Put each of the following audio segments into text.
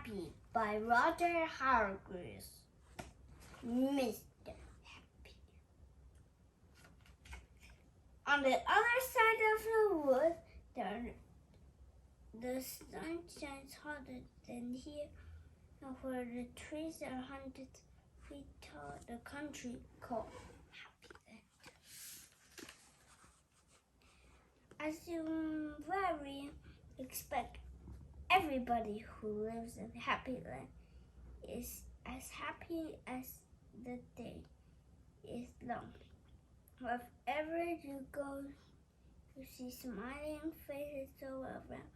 Happy by Roger Hargreaves. Mr. Happy. On the other side of the wood, the sun shines hotter than here, and where the trees are hundreds of feet tall, the country called Happy Land. As you very expect, everybody who lives in Happy Land is as happy as the day is long. Wherever you go, you see smiling faces all around.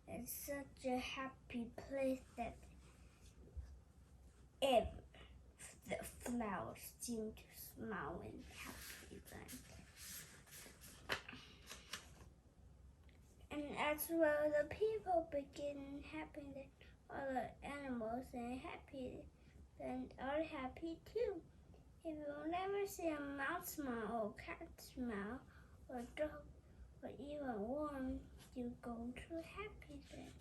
It's such a happy place that the flowers seem to smile in Happy Land. And as well, the people begin happy that all the animals in Happy Land are happy too. If you'll never see a mouse smile or cat smile or dog or even worm, you go to Happy Land.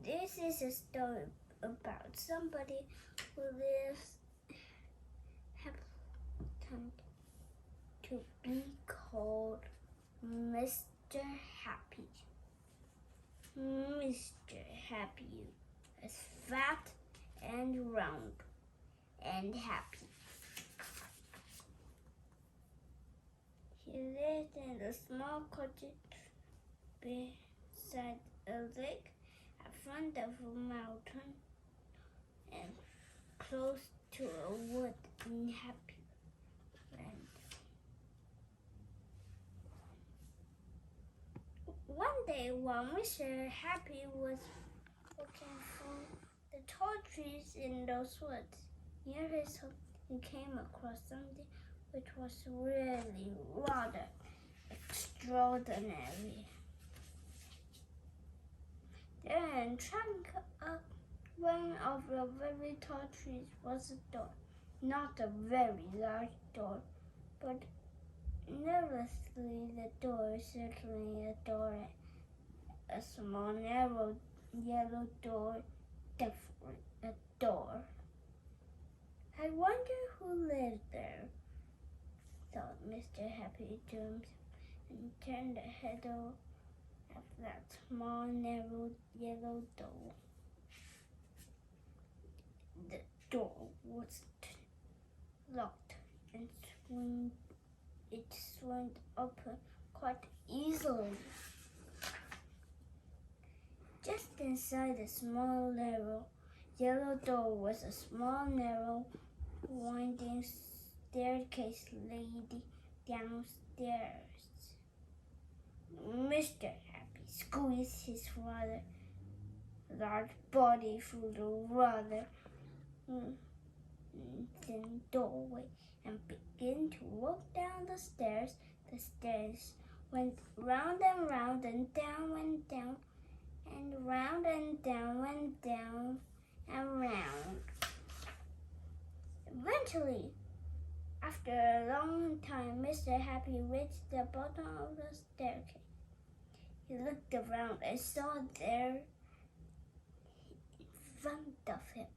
This is a story about somebody who lives happened to be called Mr. Happy. Mr. Happy is fat and round and happy. He lived in a small cottage beside a lake at front of a mountain and close to a wood in Happy Land. One day, while Mr. Happy was looking for the tall trees in those woods near his home, he came across something which was really rather extraordinary. There in the trunk of one of the very tall trees was a door. Not a very large door, but nervously the door is certainly a door. A small, narrow, yellow door, definitely a door. I wonder who lived there, thought Mr. Happy to himself, and turned the handle of that small, narrow, yellow door. The door was locked and it swung open quite easily. Just inside the small, narrow, yellow door was a small, narrow, winding staircase leading downstairs. Mr. Happy squeezed his rather large body through the rather thin doorway and began to walk down the stairs. The stairs went round and round and down and down and round and down and down and round. Eventually, after a long time, Mr. Happy reached the bottom of the staircase. He looked around and saw there in front of him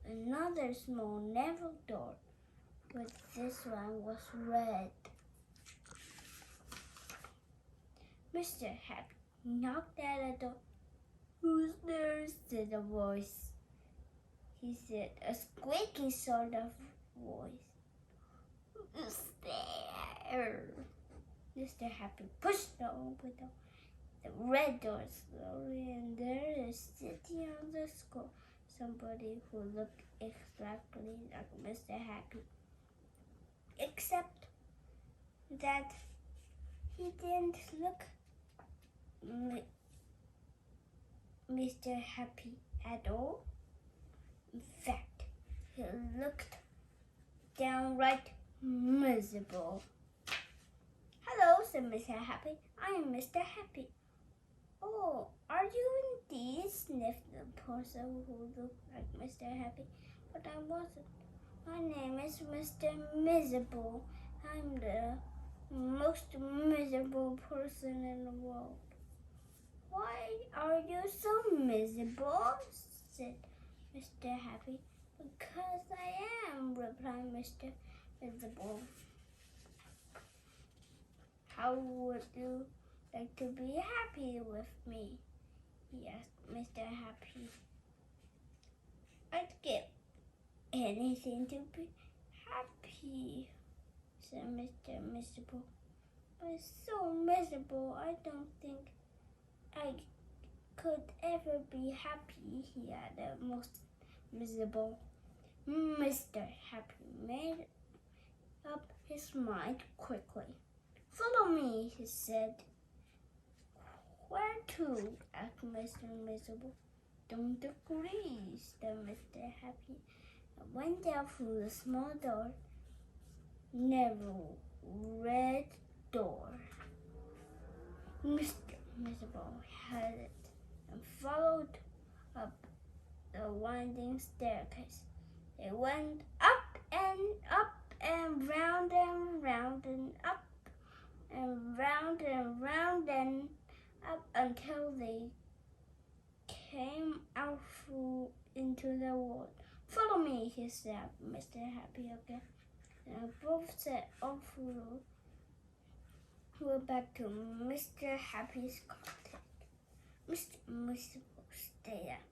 another small, narrow door, but this one was red. Mr. Happy knocked at the door. "Who's there?" said a voice. He said, a squeaky sort of voice. "Who's there?" Mr. Happy pushed open the red door slowly, and there is sitting on the floor somebody who looked exactly like Mr. Happy, except that he didn't look Mr. Happy at all. In fact, he looked downright miserable. "Hello," said Mr. Happy. "I am Mr. Happy." "Oh, are you indeed?" sniffed the person who looked like Mr. Happy. "But I wasn't. My name is Mr. Miserable, I'm the most miserable person in the world. Why are you so miserable? Said Mr. Happy. Because I am, replied Mr. Miserable. How would you like to be happy with me? He asked Mr. Happy. I'd give anything to be happy, said Mr. Miserable. I'm so miserable, I don't think I could ever be happy, he added, most miserable. Mr. Happy made up his mind quickly. Follow me, he said. Where to? Asked Mr. Miserable. Don't agree, said Mr. Happy, and went down through the small door, narrow red door. Mr. Miserable had it and followed up the winding staircase. They went up and round and round and up and round and up until they came out into the wood. Follow me, he said, Mr. Happy again. And both set off went back to Mr. Happy's cottage. Mr. Miserable stayed at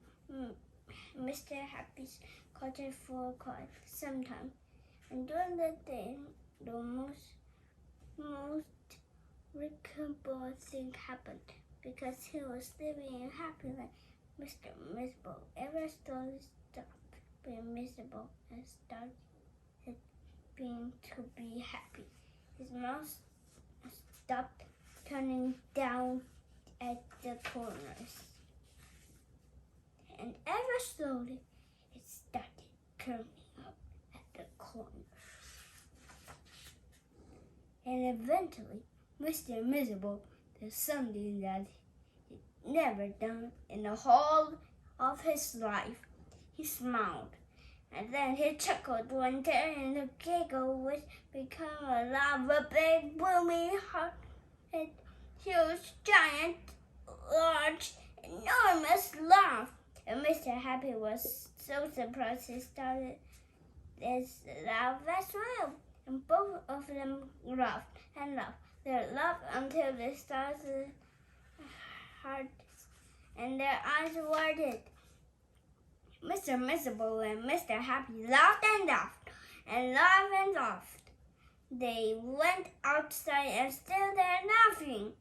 Mr. Happy's cottage for quite some time. And during the day, the most remarkable thing happened. Because he was living in happy life, Mr. Miserable ever slowly stopped being miserable and started being to be happy. His mouth stopped turning down at the corners, and ever slowly it started curling up at the corners. And eventually, Mr. Miserable did something that he'd never done in the whole of his life. He smiled, and then he chuckled one day, and the giggle which became a lava big, booming, hot, and huge, giant, large, enormous laugh. And Mr. Happy was so surprised he started this laugh as well. And both of them laughed and laughed. They laughed until they started hard, and their eyes widened. Mr. Miserable and Mr. Happy laughed and laughed and laughed and laughed. They went outside and still they're laughing.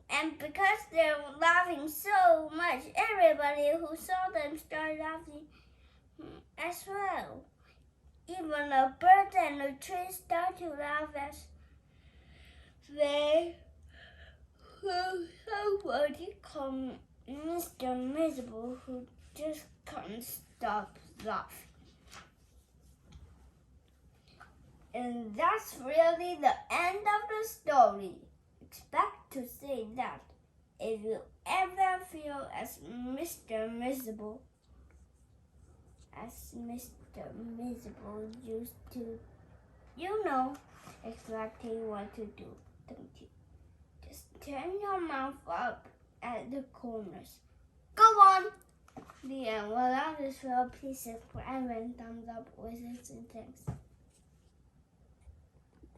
And because they were laughing so much, everybody who saw them started laughing as well. Even the birds and the trees started to laugh as they heard somebody called Mr. Miserable, who just couldn't stop laughing. And that's really the end of the story. Expect to say that if you ever feel as Mr. Miserable used to, you know exactly what to do, don't you? Just turn your mouth up at the corners. Go on! The end. Well, that is well. Please subscribe and thumbs up with it and thanks.